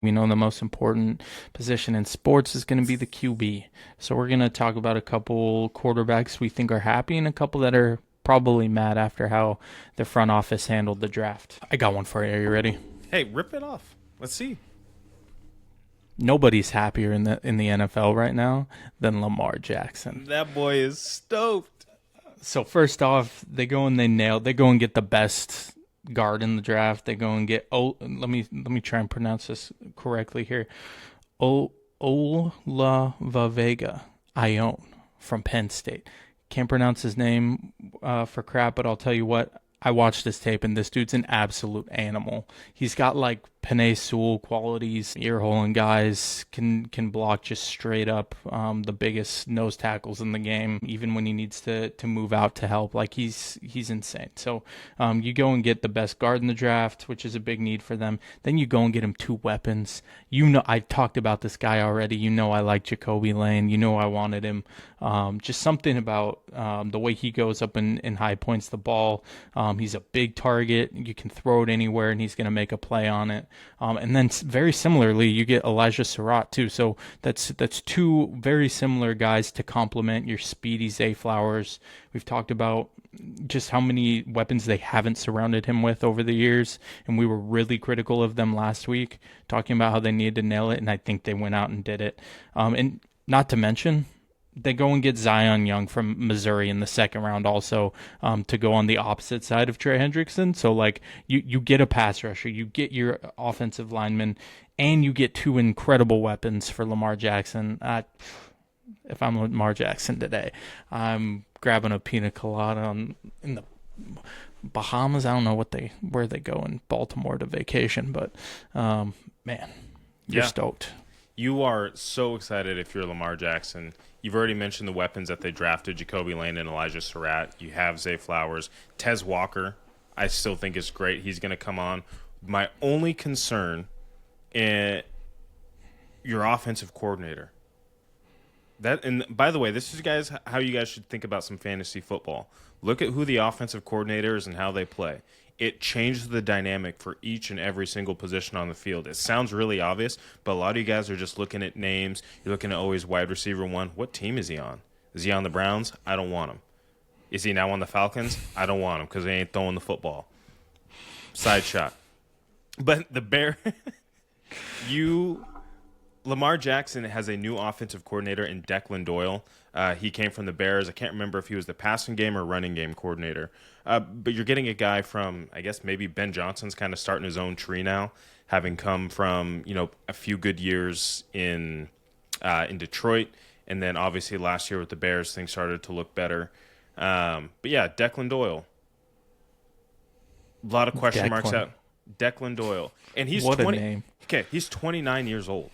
We know the most important position in sports is going to be the QB. So we're going to talk about a couple quarterbacks we think are happy and a couple that are probably mad after how the front office handled the draft. I got one for you. Are you ready? Hey, rip it off. Let's see. Nobody's happier in the NFL right now than Lamar Jackson. That boy is stoked. So first off, they go and they go and get the best guard in the draft. They go and get let me try and pronounce this correctly here. Olavavega Ione from Penn State. Can't pronounce his name for crap, but I'll tell you what. I watched this tape, and this dude's an absolute animal. He's got like Panay Sewell qualities. Ear holing guys can block just straight up the biggest nose tackles in the game, even when he needs to move out to help. Like he's insane. So you go and get the best guard in the draft, which is a big need for them. Then you go and get him two weapons. You know, I talked about this guy already. You know I like Jacoby Lane. You know I wanted him. Just something about the way he goes up and high points the ball. He's a big target. You can throw it anywhere, and he's going to make a play on it. And then very similarly, you get Elijah Surratt too. So that's two very similar guys to complement your speedy Zay Flowers. We've talked about just how many weapons they haven't surrounded him with over the years, and we were really critical of them last week, talking about how they needed to nail it, and I think they went out and did it. And not to mention, they go and get Zion Young from Missouri in the second round also to go on the opposite side of Trey Hendrickson. So, like, you get a pass rusher, you get your offensive lineman, and you get two incredible weapons for Lamar Jackson. If I'm Lamar Jackson today, I'm grabbing a pina colada in the Bahamas. I don't know where they go in Baltimore to vacation, but, man, you're stoked. You are so excited if you're Lamar Jackson. You've already mentioned the weapons that they drafted, Jacoby Lane and Elijah Surratt. You have Zay Flowers. Tez Walker, I still think is great. He's going to come on. My only concern is your offensive coordinator. And by the way, this is how you guys should think about some fantasy football. Look at who the offensive coordinator is and how they play. It changes the dynamic for each and every single position on the field. It sounds really obvious, but a lot of you guys are just looking at names. You're looking at always wide receiver one. What team is he on? Is he on the Browns? I don't want him. Is he now on the Falcons? I don't want him because they ain't throwing the football. Side shot. But Lamar Jackson has a new offensive coordinator in Declan Doyle. He came from the Bears. I can't remember if he was the passing game or running game coordinator. But you're getting a guy from, I guess maybe Ben Johnson's kind of starting his own tree now, having come from a few good years in Detroit, and then obviously last year with the Bears things started to look better. But yeah, Declan Doyle. A lot of question marks out. Declan Doyle, and he's What 20. a name. Okay, he's 29 years old.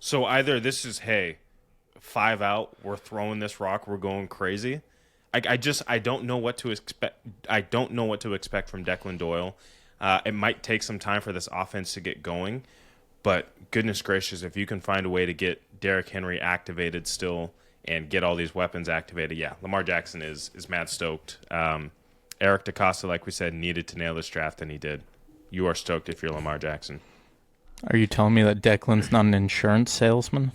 So either this is, hey, 5 out, we're throwing this rock, we're going crazy. I don't know what to expect. I don't know what to expect from Declan Doyle. It might take some time for this offense to get going, but goodness gracious, if you can find a way to get Derrick Henry activated still and get all these weapons activated, yeah, Lamar Jackson is mad stoked. Eric DeCosta, like we said, needed to nail this draft, and he did. You are stoked if you're Lamar Jackson. Are you telling me that Declan's not an insurance salesman?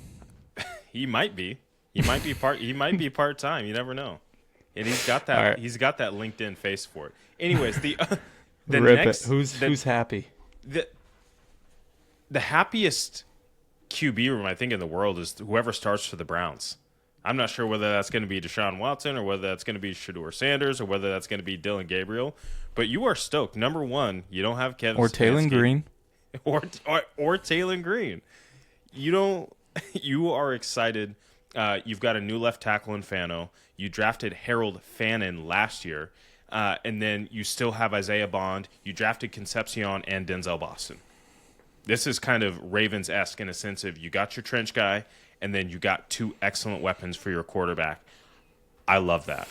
He might be. He might be part time. You never know. And he's got that. Right. He's got that LinkedIn face for it. Anyways, the Rip next it. Who's happy? The happiest QB room I think in the world is whoever starts for the Browns. I'm not sure whether that's going to be Deshaun Watson or whether that's going to be Shedeur Sanders or whether that's going to be Dylan Gabriel. But you are stoked. Number one, you don't have Kevin Or Taylor Green. Or Taylor Green. You are excited. You've got a new left tackle in Fano. You drafted Harold Fannin last year. And then you still have Isaiah Bond. You drafted Concepcion and Denzel Boston. This is kind of Ravens-esque in a sense of you got your trench guy, and then you got two excellent weapons for your quarterback. I love that.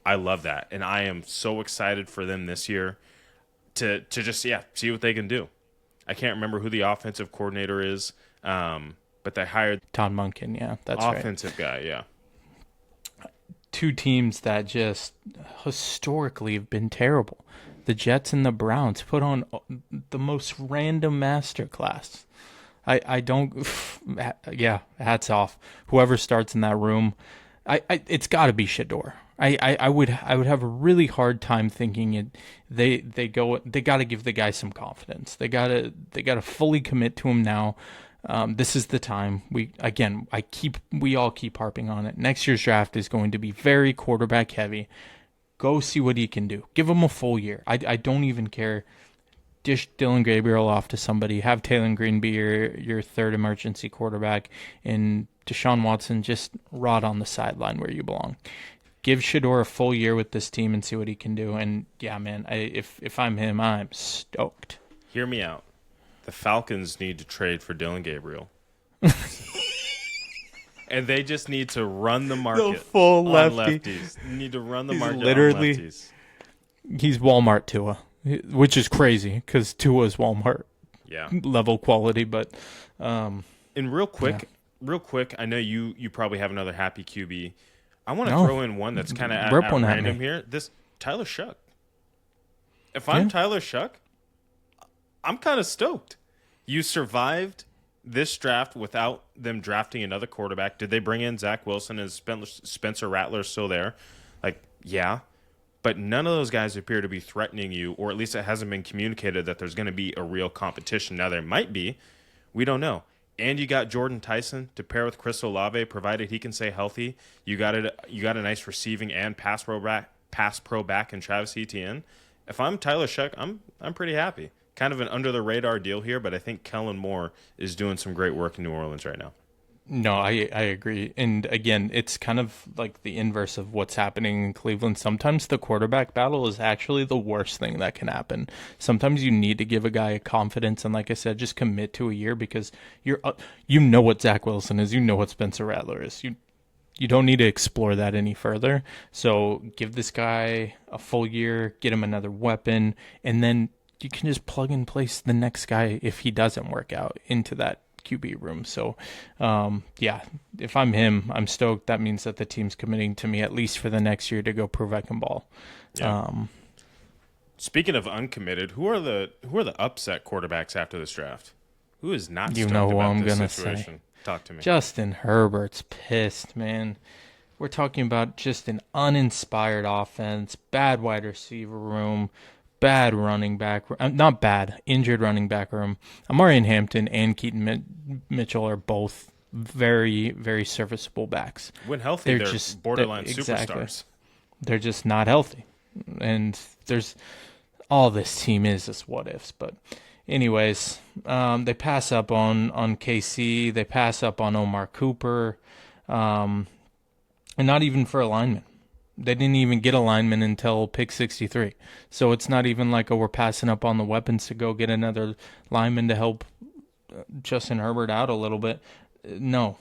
And I am so excited for them this year to just, see what they can do. I can't remember who the offensive coordinator is, but they hired Todd Monken, yeah, that's offensive guy, yeah. Two teams that just historically have been terrible. the Jets and the Browns put on the most random masterclass. I don't, yeah, hats off. Whoever starts in that room, it's got to be Shador. I would have a really hard time thinking it. They got to give the guy some confidence. They gotta fully commit to him now. This is the time. We all keep harping on it. Next year's draft is going to be very quarterback heavy. Go see what he can do. Give him a full year. I don't even care. Dish Dylan Gabriel off to somebody. Have Taylor Green be your third emergency quarterback, and Deshaun Watson just rot on the sideline where you belong. Give Shador a full year with this team and see what he can do. And yeah, man, if I'm him, I'm stoked. Hear me out. The Falcons need to trade for Dylan Gabriel. And they just need to run the market The full on lefty. lefties. Need to run the He's market literally- on lefties. He's Walmart Tua, which is crazy because Tua is Walmart Yeah. level quality. But And real quick, I know you probably have another happy QB. I want to No. throw in one that's kind of Rip at one at random me. here. This Tyler Shuck. If I'm Yeah. Tyler Shuck, I'm kind of stoked. You survived this draft without them drafting another quarterback. Did they bring in Zach Wilson? Is Spencer Rattler still there? Like, yeah. But none of those guys appear to be threatening you, or at least it hasn't been communicated that there's going to be a real competition. Now, there might be. We don't know. And you got Jordan Tyson to pair with Chris Olave, provided he can stay healthy. You got a nice receiving and pass pro back in Travis Etienne. If I'm Tyler Shuck, I'm pretty happy. Kind of an under the radar deal here, but I think Kellen Moore is doing some great work in New Orleans right now. no, I agree. And again, it's kind of like the inverse of what's happening in Cleveland. Sometimes the quarterback battle is actually the worst thing that can happen. Sometimes you need to give a guy a confidence, and like I said, just commit to a year because you know what Zach Wilson is, you know what Spencer Rattler is. You don't need to explore that any further. So give this guy a full year, get him another weapon, and then you can just plug and place the next guy if he doesn't work out into that QB room. So, yeah, if I'm him, I'm stoked. That means that the team's committing to me at least for the next year to go prove I can ball. Yeah. Speaking of uncommitted, who are the upset quarterbacks after this draft? Who is not You stoked know who about I'm this gonna situation? say. Talk to me. Justin Herbert's pissed, man. We're talking about just an uninspired offense, bad wide receiver room, bad running back, not bad, injured running back room. Amari Hampton and Keaton Mitchell are both very, very serviceable backs. When healthy, they're just borderline exactly. superstars. They're just not healthy. And there's all this team is what ifs. But anyways, they pass up on KC. They pass up on Omar Cooper. And not even for a lineman. They didn't even get a lineman until pick 63. So it's not even like, oh, we're passing up on the weapons to go get another lineman to help Justin Herbert out a little bit. No.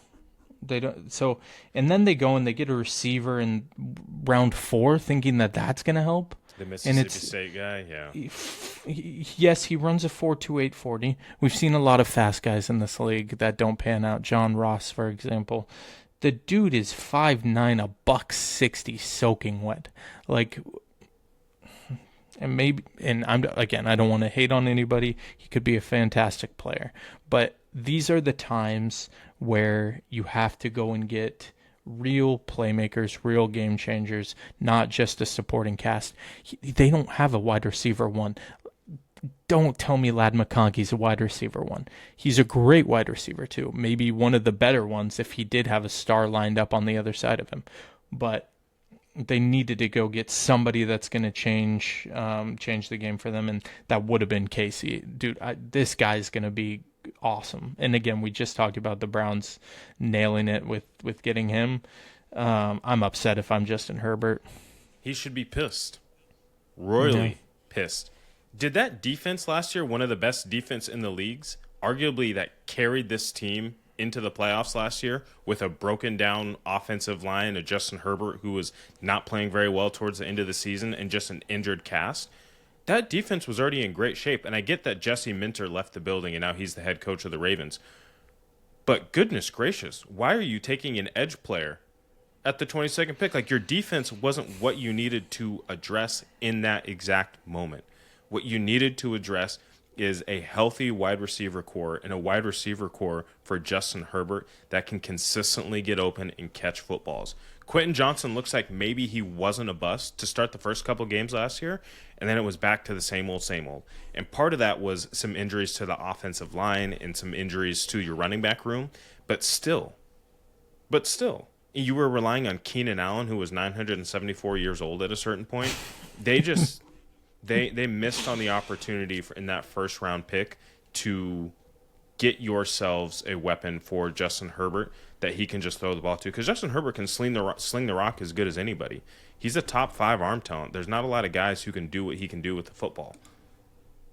They don't. So, and then they go and they get a receiver in round 4 thinking that that's going to help. The Mississippi State guy, yeah. Yes, he runs a 4.28 40. We've seen a lot of fast guys in this league that don't pan out. John Ross, for example. The dude is 5'9", $160, soaking wet. Like, and I don't want to hate on anybody. He could be a fantastic player, but these are the times where you have to go and get real playmakers, real game changers, not just a supporting cast. They don't have a wide receiver one. Don't tell me Lad McConkey's a wide receiver one. He's a great wide receiver too. Maybe one of the better ones if he did have a star lined up on the other side of him. But they needed to go get somebody that's going to change the game for them, and that would have been Casey. Dude, this guy's going to be awesome. And again, we just talked about the Browns nailing it with getting him. I'm upset if I'm Justin Herbert. He should be pissed. Royally pissed. Did that defense last year, one of the best defense in the leagues, arguably that carried this team into the playoffs last year with a broken down offensive line, a Justin Herbert who was not playing very well towards the end of the season, and just an injured cast? That defense was already in great shape, and I get that Jesse Minter left the building and now he's the head coach of the Ravens. But goodness gracious, why are you taking an edge player at the 22nd pick? Like, your defense wasn't what you needed to address in that exact moment. What you needed to address is a healthy wide receiver core and a wide receiver core for Justin Herbert that can consistently get open and catch footballs. Quentin Johnson looks like maybe he wasn't a bust to start the first couple games last year, and then it was back to the same old, same old. And part of that was some injuries to the offensive line and some injuries to your running back room. But still, you were relying on Keenan Allen, who was 974 years old at a certain point. They just they missed on the opportunity in that first round pick to get yourselves a weapon for Justin Herbert that he can just throw the ball to. Because Justin Herbert can sling the rock as good as anybody. He's a top 5 arm talent. There's not a lot of guys who can do what he can do with the football.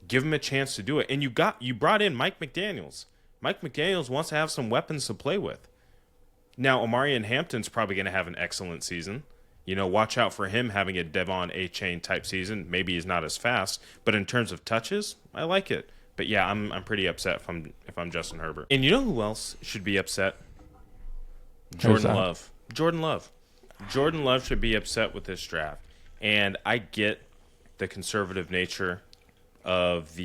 Give him a chance to do it. And you brought in Mike McDaniels. Mike McDaniels wants to have some weapons to play with. Now, Omarion Hampton's probably going to have an excellent season. Watch out for him having a Devon A-Chain type season. Maybe he's not as fast, but in terms of touches, I like it. But yeah, I'm pretty upset if I'm Justin Herbert. And you know who else should be upset? Jordan Love. Jordan Love should be upset with this draft. And I get the conservative nature of the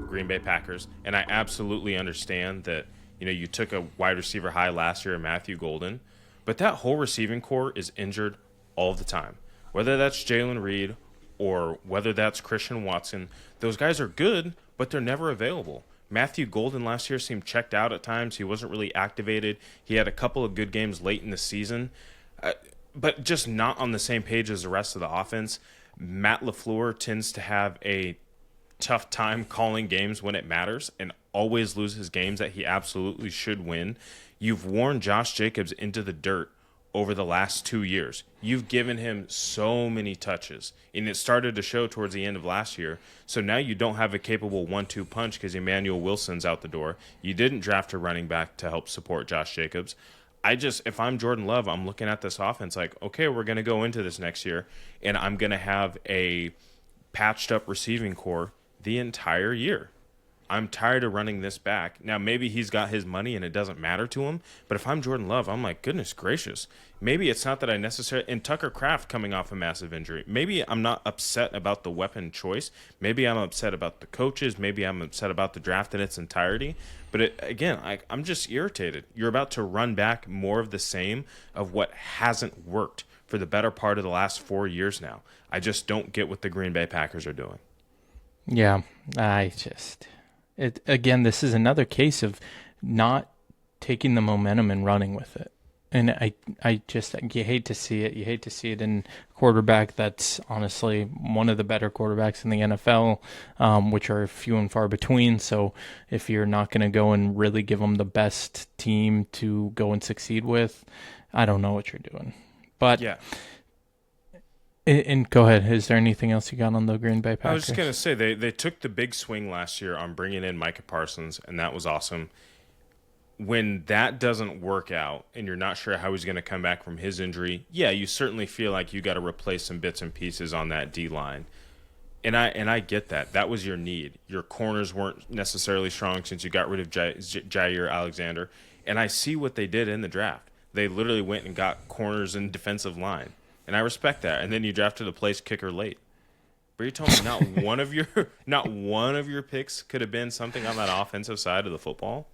Green Bay Packers, and I absolutely understand that you took a wide receiver high last year in Matthew Golden, but that whole receiving core is injured all the time. Whether that's Jalen Reed or whether that's Christian Watson, those guys are good, but they're never available. Matthew Golden last year seemed checked out at times. He wasn't really activated. He had a couple of good games late in the season, but just not on the same page as the rest of the offense. Matt LaFleur tends to have a tough time calling games when it matters and always loses games that he absolutely should win. You've worn Josh Jacobs into the dirt over the last 2 years. You've given him so many touches, and it started to show towards the end of last year. So now you don't have a capable 1-2 punch because Emmanuel Wilson's out the door. You didn't draft a running back to help support Josh Jacobs. If I'm Jordan Love, I'm looking at this offense like, okay, we're going to go into this next year, and I'm going to have a patched up receiving core the entire year. I'm tired of running this back. Now, maybe he's got his money and it doesn't matter to him, but if I'm Jordan Love, I'm like, goodness gracious. Maybe it's not that I necessarily... And Tucker Kraft coming off a massive injury. Maybe I'm not upset about the weapon choice. Maybe I'm upset about the coaches. Maybe I'm upset about the draft in its entirety. But I'm just irritated. You're about to run back more of the same of what hasn't worked for the better part of the last 4 years now. I just don't get what the Green Bay Packers are doing. Yeah, again, this is another case of not taking the momentum and running with it. And you hate to see it. You hate to see it in a quarterback that's honestly one of the better quarterbacks in the NFL, which are few and far between. So if you're not going to go and really give them the best team to go and succeed with, I don't know what you're doing. But yeah. And go ahead. Is there anything else you got on the Green Bay Packers? I was just going to say, they took the big swing last year on bringing in Micah Parsons, and that was awesome. When that doesn't work out and you're not sure how he's going to come back from his injury, yeah, you certainly feel like you got to replace some bits and pieces on that D-line. And I get that. That was your need. Your corners weren't necessarily strong since you got rid of Jair Alexander. And I see what they did in the draft. They literally went and got corners and defensive line. And I respect that. And then you drafted a place kicker late. But you're telling me not one of your picks could have been something on that offensive side of the football?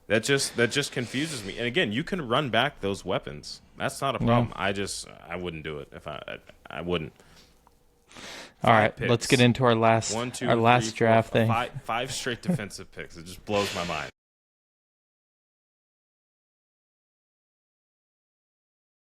That just confuses me. And again, you can run back those weapons. That's not a problem. Yeah. I wouldn't do it if I wouldn't. All right, let's get into our last draft thing. Five straight defensive picks. It just blows my mind.